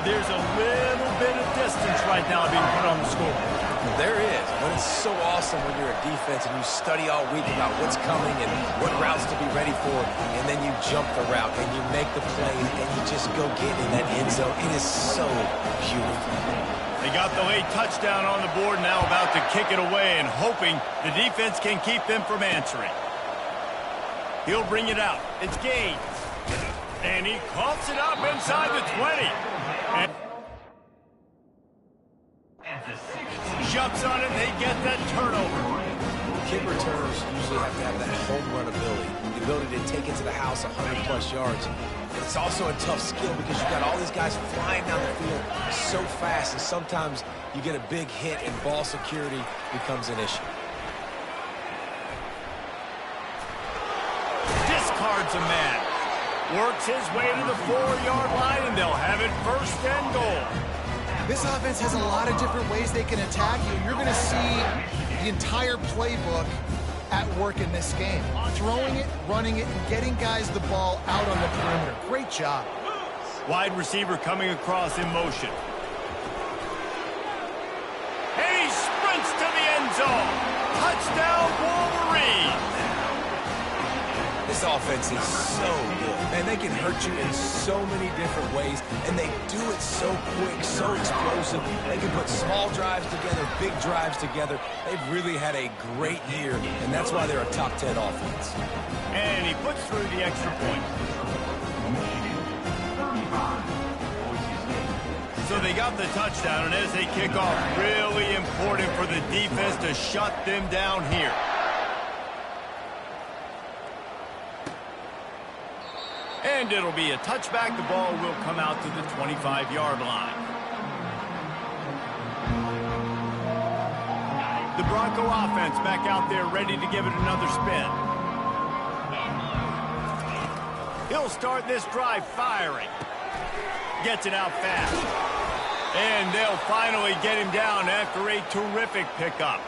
There's a little bit of distance right now being put on the score. There is, but it's so awesome when you're a defense and you study all week about what's coming and what routes to be ready for, and then you jump the route and you make the play and you just go get in that end zone. It is so beautiful. They got the late touchdown on the board, now about to kick it away and hoping the defense can keep them from answering. He'll bring it out. It's Gaines. And he coughs it up inside the 20. And jumps on it, they get that turnover. Kick returners usually have to have that home run ability, the ability to take it to the house 100-plus yards. But it's also a tough skill because you've got all these guys flying down the field so fast, and sometimes you get a big hit and ball security becomes an issue. Discards a man. Works his way to the 4-yard line, and they'll have it 1st and goal. This offense has a lot of different ways they can attack you. You're going to see the entire playbook at work in this game. Throwing it, running it, and getting guys the ball out on the perimeter. Great job. Wide receiver coming across in motion. And he sprints to the end zone. Touchdown, Wolverine. This offense is so good. Man, they can hurt you in so many different ways, and they do it so quick, so explosive. They can put small drives together, big drives together. They've really had a great year, and that's why they're a top 10 offense. And he puts through the extra point. So they got the touchdown, and as they kick off, really important for the defense to shut them down here. And it'll be a touchback. The ball will come out to the 25-yard line. The Bronco offense back out there ready to give it another spin. He'll start this drive firing. Gets it out fast. And they'll finally get him down after a terrific pickup.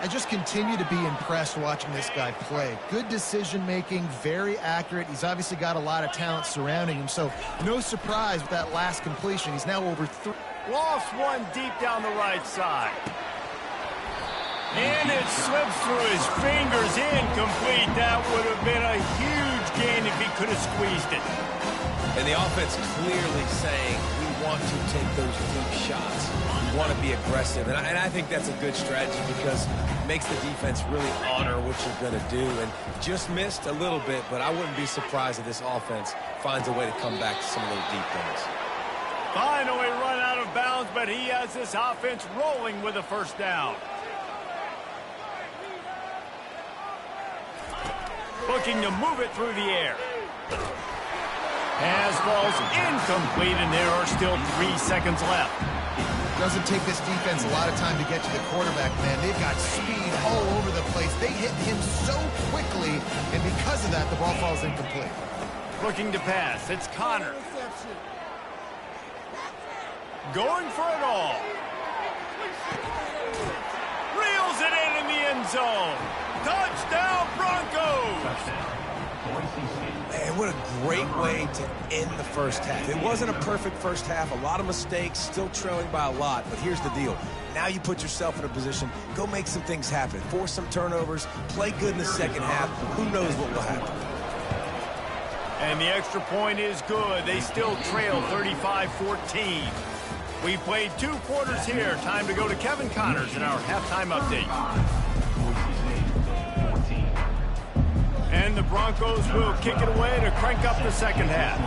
I just continue to be impressed watching this guy play. Good decision-making, very accurate. He's obviously got a lot of talent surrounding him, so no surprise with that last completion. He's now over 3. Lost one deep down the right side. And it slips through his fingers, incomplete. That would have been a huge gain if he could have squeezed it. And the offense clearly saying, we want to take those deep shots. We want to be aggressive. And I think that's a good strategy because it makes the defense really honor what you're going to do. And just missed a little bit, but I wouldn't be surprised if this offense finds a way to come back to some of those deep things. Finally run out of bounds, but he has this offense rolling with a 1st down. Looking to move it through the air. Pass falls incomplete, and there are still 3 seconds left. Doesn't take this defense a lot of time to get to the quarterback, man. They've got speed all over the place. They hit him so quickly, and because of that, the ball falls incomplete. Looking to pass. It's Connor. Going for it all. Reels it in the end zone. Touchdown, Broncos! Man, what a great way to end the first half. It wasn't a perfect first half, a lot of mistakes, still trailing by a lot, but here's the deal. Now you put yourself in a position, go make some things happen, force some turnovers, play good in the second half. Who knows what will happen? And the extra point is good. They still trail 35-14. We played 2 quarters here. Time to go to Kevin Connors in our halftime update. And the Broncos will kick it away to crank up the second half.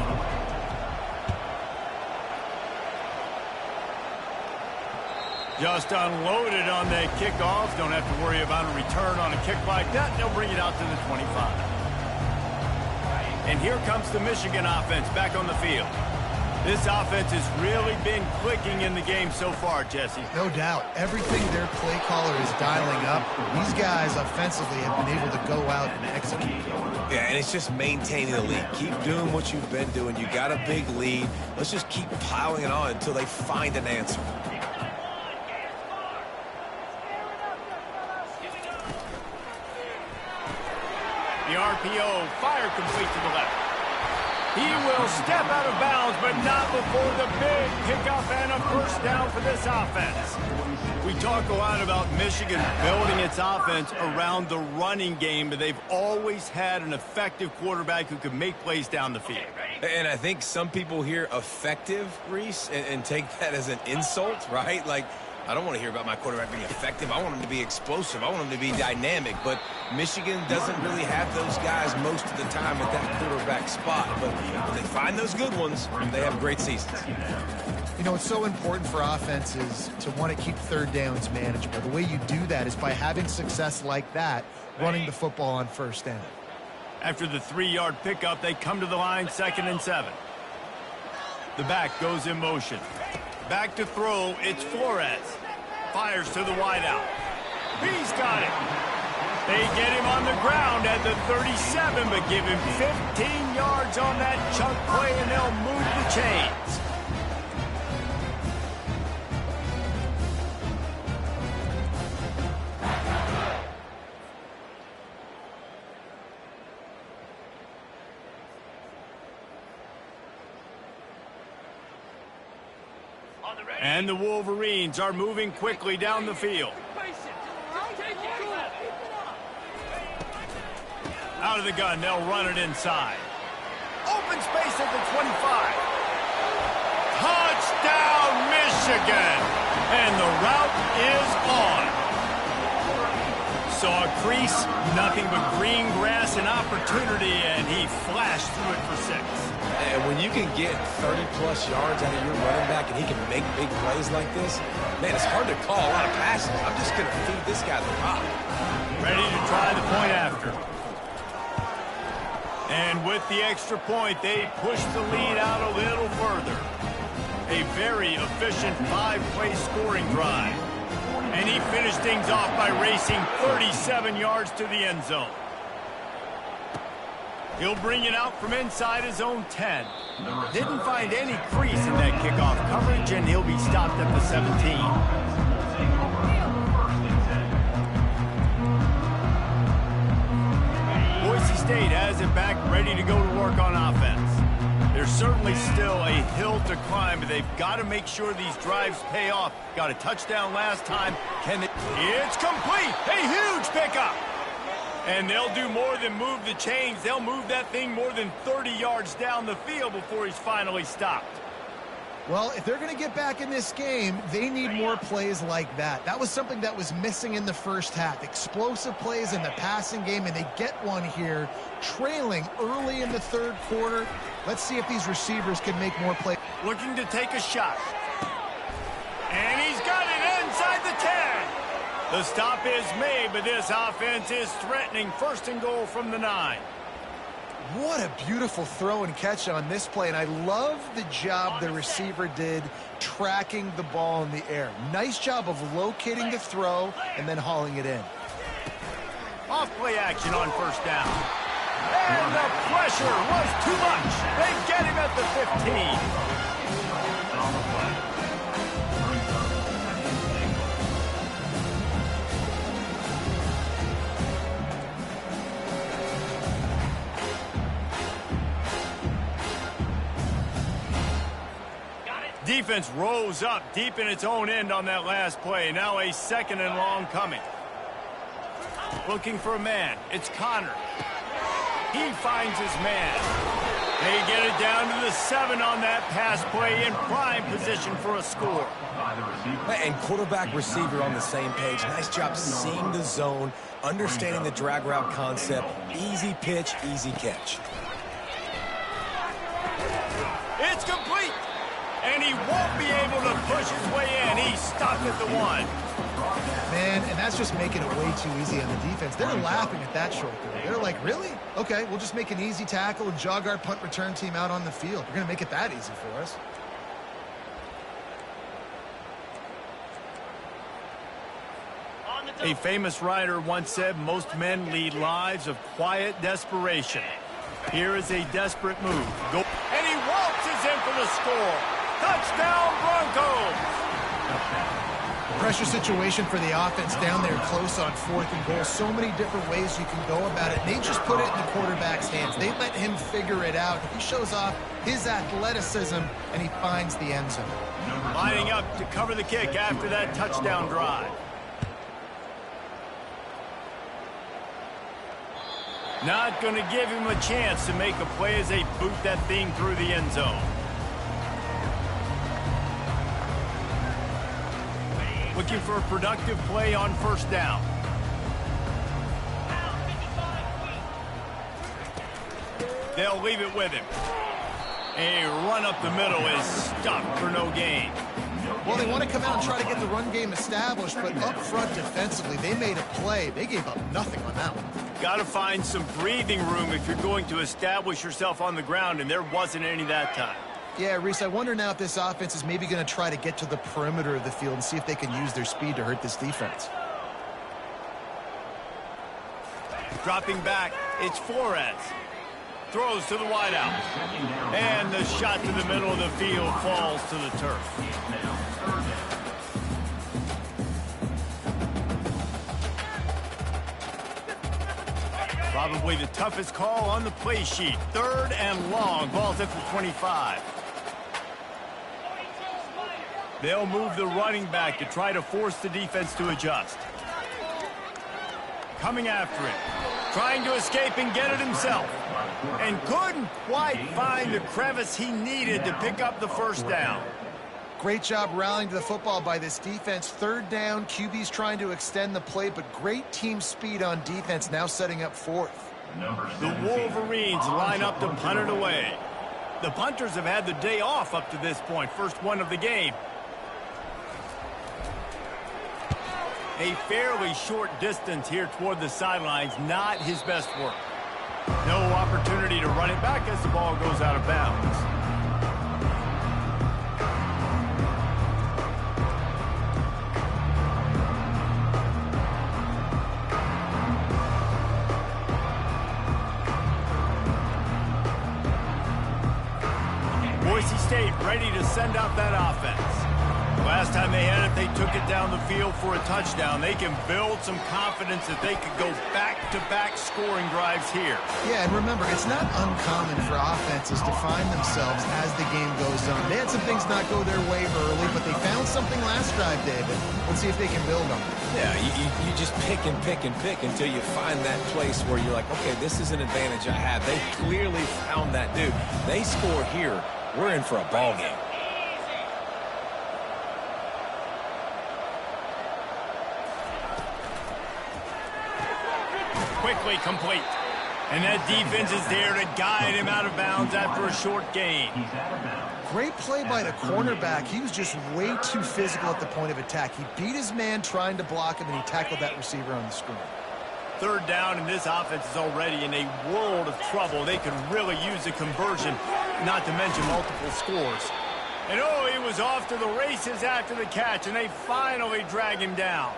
Just unloaded on the kickoff. Don't have to worry about a return on a kick like that. They'll bring it out to the 25. And here comes the Michigan offense back on the field. This offense has really been clicking in the game so far, Jesse. No doubt. Everything their play caller is dialing up, these guys offensively have been able to go out and execute. Yeah, and it's just maintaining the lead. Keep doing what you've been doing. You got a big lead. Let's just keep piling it on until they find an answer. The RPO, fire complete to the left. He will step out of bounds, but not before the big pickup and a first down for this offense. We talk a lot about Michigan building its offense around the running game, but they've always had an effective quarterback who can make plays down the field. And I think some people hear effective, Reese, and take that as an insult, right? Like, I don't want to hear about my quarterback being effective. I want him to be explosive. I want him to be dynamic. But Michigan doesn't really have those guys most of the time at that quarterback spot. But when they find those good ones, they have great seasons. You know, it's so important for offenses to want to keep third downs manageable. The way you do that is by having success like that, running the football on first down. After the 3-yard pickup, they come to the line, 2nd and 7. The back goes in motion. Back to throw, it's Flores. Fires to the wideout. He's got it. They get him on the ground at the 37, but give him 15 yards on that chunk play, and they'll move the chains. And the Wolverines are moving quickly down the field. Out of the gun, they'll run it inside. Open space at the 25. Touchdown, Michigan! And the route is on. Saw a crease, nothing but green grass and opportunity, and he flashed through it for 6. And when you can get 30-plus yards out of your running back and he can make big plays like this, man, it's hard to call a lot of passes. I'm just going to feed this guy the rock. Ready to try the point after. And with the extra point, they push the lead out a little further. A very efficient 5-play scoring drive. And he finished things off by racing 37 yards to the end zone. He'll bring it out from inside his own 10. Didn't find any crease in that kickoff coverage, and he'll be stopped at the 17. Boise State has it back, ready to go to work on offense. There's certainly still a hill to climb, but they've got to make sure these drives pay off. Got a touchdown last time. It's complete! A huge pickup! And they'll do more than move the chains. They'll move that thing more than 30 yards down the field before he's finally stopped. Well, if they're going to get back in this game, they need more plays like that. That was something that was missing in the first half. Explosive plays in the passing game, and they get one here, trailing early in the third quarter. Let's see if these receivers can make more plays. Looking to take a shot. And he's got it inside the 10. The stop is made, but this offense is threatening. 1st and goal from the 9. What a beautiful throw and catch on this play, and I love the job the receiver did tracking the ball in the air. Nice job of locating the throw and then hauling it in. Off-play action on 1st down. And the pressure was too much. They get him at the 15. Defense rose up deep in its own end on that last play. Now a 2nd and long coming. Looking for a man. It's Connor. He finds his man. They get it down to the 7 on that pass play in prime position for a score. And quarterback receiver on the same page. Nice job seeing the zone, understanding the drag route concept. Easy pitch, easy catch. It's complete. And he won't be able to push his way in. He's stopped at the 1. Man, and that's just making it way too easy on the defense. They're laughing at that short throw. They're like, really? Okay, we'll just make an easy tackle and jog our punt return team out on the field. We're going to make it that easy for us. A famous writer once said, most men lead lives of quiet desperation. Here is a desperate move. And he waltzes in for the score. Touchdown, Broncos! Pressure situation for the offense down there close on 4th and goal. So many different ways you can go about it. And they just put it in the quarterback's hands. They let him figure it out. He shows off his athleticism, and he finds the end zone. Lining up to cover the kick after that touchdown drive. Not going to give him a chance to make a play as they boot that thing through the end zone. Looking for a productive play on first down. They'll leave it with him. A run up the middle is stopped for no gain. Well, they want to come out and try to get the run game established, but up front defensively, they made a play. They gave up nothing on that one. Got to find some breathing room if you're going to establish yourself on the ground, and there wasn't any that time. Yeah, Reese, I wonder now if this offense is maybe going to try to get to the perimeter of the field and see if they can use their speed to hurt this defense. Dropping back, it's Flores. Throws to the wideout. And the shot to the middle of the field falls to the turf. Probably the toughest call on the play sheet. 3rd and long. Ball's at the 25. They'll move the running back to try to force the defense to adjust. Coming after it. Trying to escape and get it himself. And couldn't quite find the crevice he needed to pick up the first down. Great job rallying to the football by this defense. 3rd down, QB's trying to extend the play, but great team speed on defense, now setting up 4th. The Wolverines line up to punt it away. The punters have had the day off up to this point. First one of the game. A fairly short distance here toward the sidelines, not his best work. No opportunity to run it back as the ball goes out of bounds. Boise State ready to send out that offense. Last time they had it, they took it down the field for a touchdown. They can build some confidence that they could go back-to-back scoring drives here. Yeah, and remember, it's not uncommon for offenses to find themselves as the game goes on. They had some things not go their way early, but they found something last drive, David. Let's see if they can build on it. Yeah, you just pick and pick and pick until you find that place where you're like, okay, this is an advantage I have. They clearly found that dude. They score here, we're in for a ball game. Quickly complete. And that defense is there to guide him out of bounds after a short gain. Great play by the cornerback. He was just way too physical at the point of attack. He beat his man trying to block him, and he tackled that receiver on the screen. 3rd down, and this offense is already in a world of trouble. They could really use a conversion, not to mention multiple scores. And oh, he was off to the races after the catch, and they finally drag him down.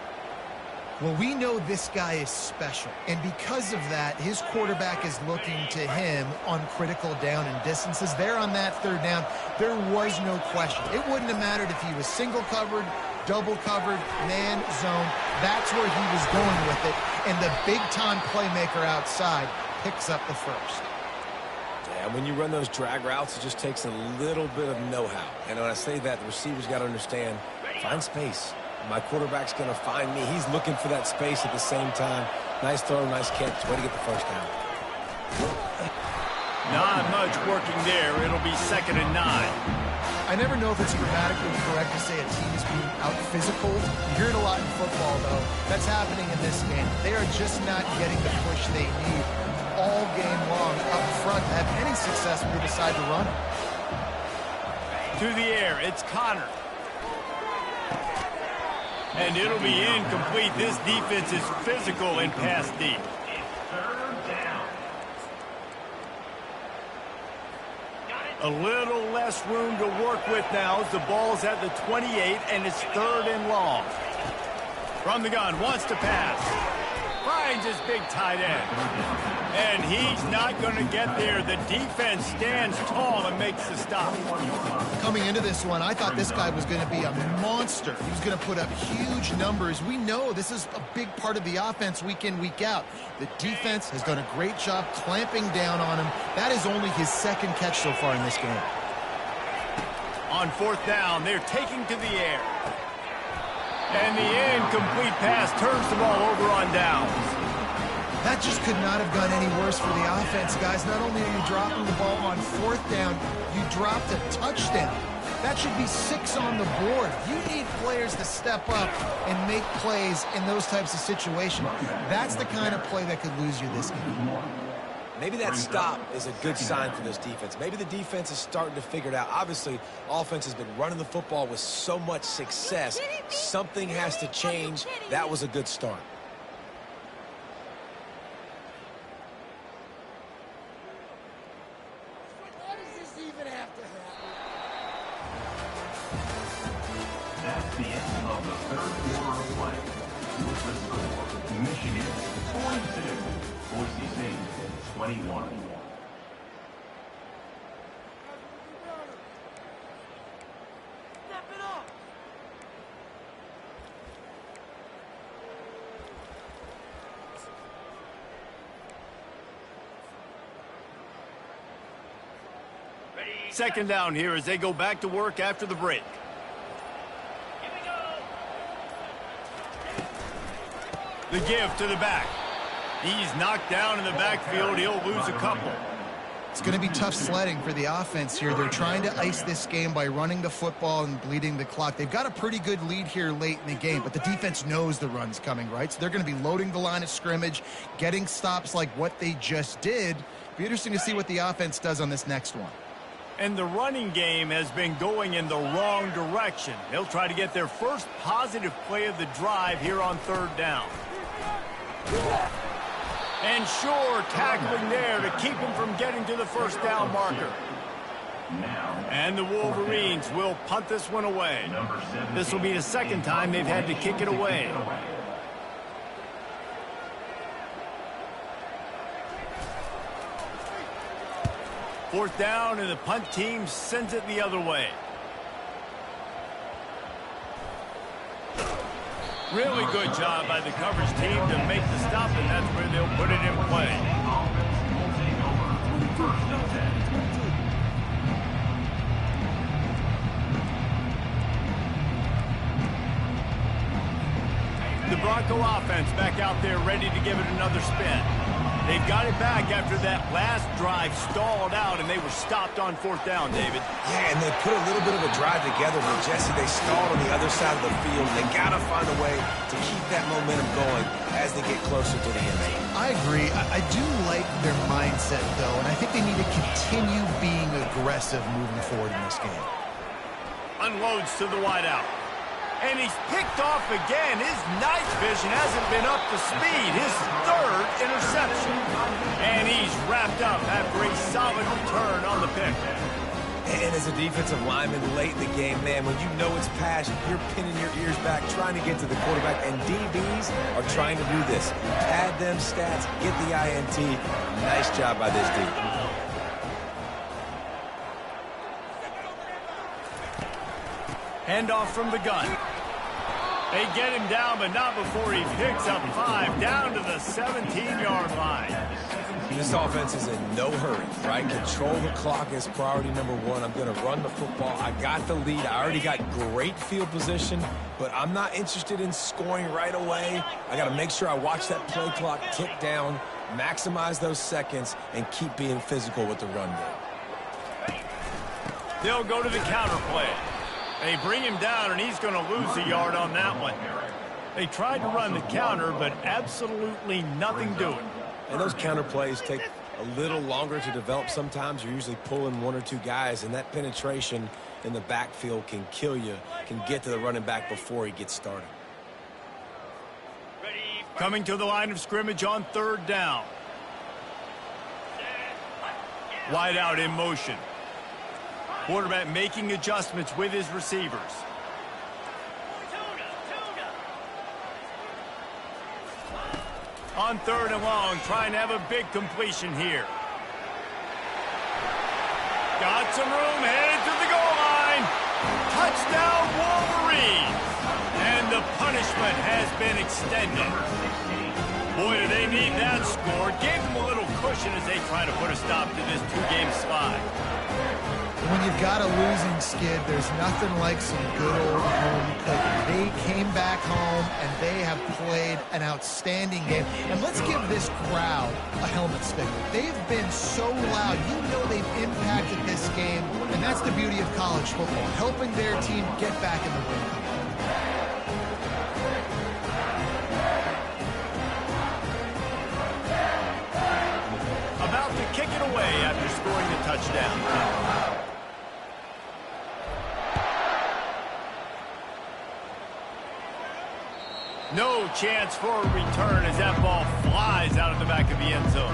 Well, we know this guy is special, and because of that, his quarterback is looking to him on critical down and distances. There on that 3rd down, there was no question. It wouldn't have mattered if he was single covered, double covered, man, zone. That's where he was going with it, and the big-time playmaker outside picks up the first. Yeah, when you run those drag routes, it just takes a little bit of know-how. And when I say that, the receiver's got to understand, find space. My quarterback's going to find me. He's looking for that space at the same time. Nice throw, nice catch. Way to get the first down. Not much working there. It'll be 2nd and 9. I never know if it's grammatically correct to say a team is being out-physical. You hear it a lot in football, though. That's happening in this game. They are just not getting the push they need all game long up front to have any success when they decide to run it. To the air, it's Connor. And it'll be incomplete. This defense is physical and pass deep. A little less room to work with now as the ball's at the 28 and it's 3rd and long. From the gun, wants to pass. Finds his big tight end. And he's not going to get there. The defense stands tall and makes the stop. Coming into this one, I thought this guy was going to be a monster. He was going to put up huge numbers. We know this is a big part of the offense week in, week out. The defense has done a great job clamping down on him. That is only his second catch so far in this game. On fourth down, they're taking to the air. And the incomplete pass turns the ball over on downs. That just could not have gone any worse for the offense, guys. Not only are you dropping the ball on fourth down, you dropped a touchdown. That should be 6 on the board. You need players to step up and make plays in those types of situations. That's the kind of play that could lose you this game. Maybe that stop is a good sign for this defense. Maybe the defense is starting to figure it out. Obviously, offense has been running the football with so much success. Something has to change. That was a good start. Why does this even have to happen? That's the end of the third quarter of play. With the score, Michigan 42, Boise State 21. Step it up. Second down here as they go back to work after the break. The give to the back. He's knocked down in the backfield. He'll lose a couple. It's going to be tough sledding for the offense here. They're trying to ice this game by running the football and bleeding the clock. They've got a pretty good lead here late in the game, but the defense knows the run's coming, right? So they're going to be loading the line of scrimmage, getting stops like what they just did. Be interesting to see what the offense does on this next one. And the running game has been going in the wrong direction. They'll try to get their first positive play of the drive here on third down. And sure, tackling there to keep him from getting to the first down marker. And the Wolverines will punt this one away. This will be the second time they've had to kick it away. Fourth down, and the punt team sends it the other way. Really good job by the coverage team to make the stop, and that's where they'll put it in play. The Bronco offense back out there ready to give it another spin. They've got it back after that last drive stalled out, and they were stopped on fourth down, David. Yeah, and they put a little bit of a drive together, but Jesse, they stalled on the other side of the field. They got to find a way to keep that momentum going as they get closer to the end zone. I agree. I do like their mindset, though, and I think they need to continue being aggressive moving forward in this game. Unloads to the wideout. And he's picked off again. His night vision hasn't been up to speed. His third interception. And he's wrapped up after a solid return on the pick. And as a defensive lineman late in the game, man, when you know it's pass, you're pinning your ears back, trying to get to the quarterback, and DBs are trying to do this. Pad them stats, get the INT. Nice job by this D. Handoff from the gun. They get him down, but not before he picks up 5 down to the 17-yard line. This offense is in no hurry, right? Control the clock is priority number one. I'm going to run the football. I got the lead. I already got great field position, but I'm not interested in scoring right away. I got to make sure I watch that play clock tick down, maximize those seconds, and keep being physical with the run game. They'll go to the counter play. They bring him down, and he's going to lose a yard on that one. They tried to run the counter, but absolutely nothing doing. And those counter plays take a little longer to develop sometimes. You're usually pulling 1 or 2 guys, and that penetration in the backfield can kill you, can get to the running back before he gets started. Coming to the line of scrimmage on third down. Wide out in motion. Quarterback making adjustments with his receivers. On 3rd and long, trying to have a big completion here. Got some room, headed to the goal line. Touchdown, Wolverines. And the punishment has been extended. Boy, do they need that score. Gave them a little cushion as they try to put a stop to this 2-game slide. When you've got a losing skid, there's nothing like some good old home cooking. They came back home, and they have played an outstanding game. And let's give this crowd a helmet sticker. They've been so loud. You know they've impacted this game, and that's the beauty of college football, helping their team get back in the win column. About to kick it away after scoring the touchdown. No chance for a return as that ball flies out of the back of the end zone.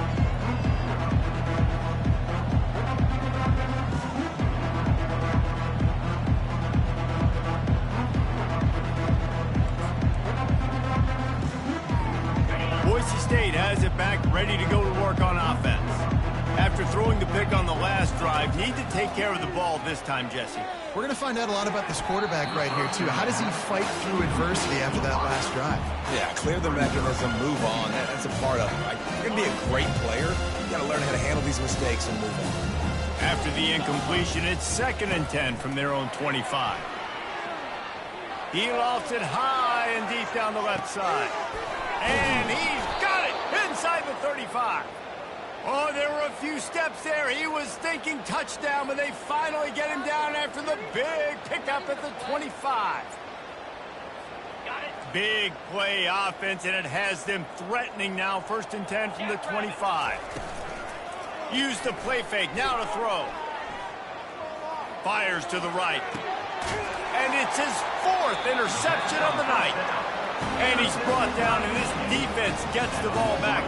Boise State has it back, ready to go to work on offense. After throwing the pick on the last drive, need to take care of the ball this time, Jesse. We're going to find out a lot about this quarterback right here, too. How does he fight through adversity after that last drive? Yeah, clear the mechanism, move on. That's a part of it. Like, if you're going to be a great player, you got to learn how to handle these mistakes and move on. After the incompletion, it's 2nd and 10 from their own 25. He lofts it high and deep down the left side. And he's got it inside the 35. Oh, there were a few steps there. He was thinking touchdown, but they finally get him down after the big pickup at the 25. Big play offense, and it has them threatening now. 1st and 10 from the 25. Use the play fake, now to throw. Fires to the right. And it's his 4th interception of the night. And he's brought down, and this defense gets the ball back.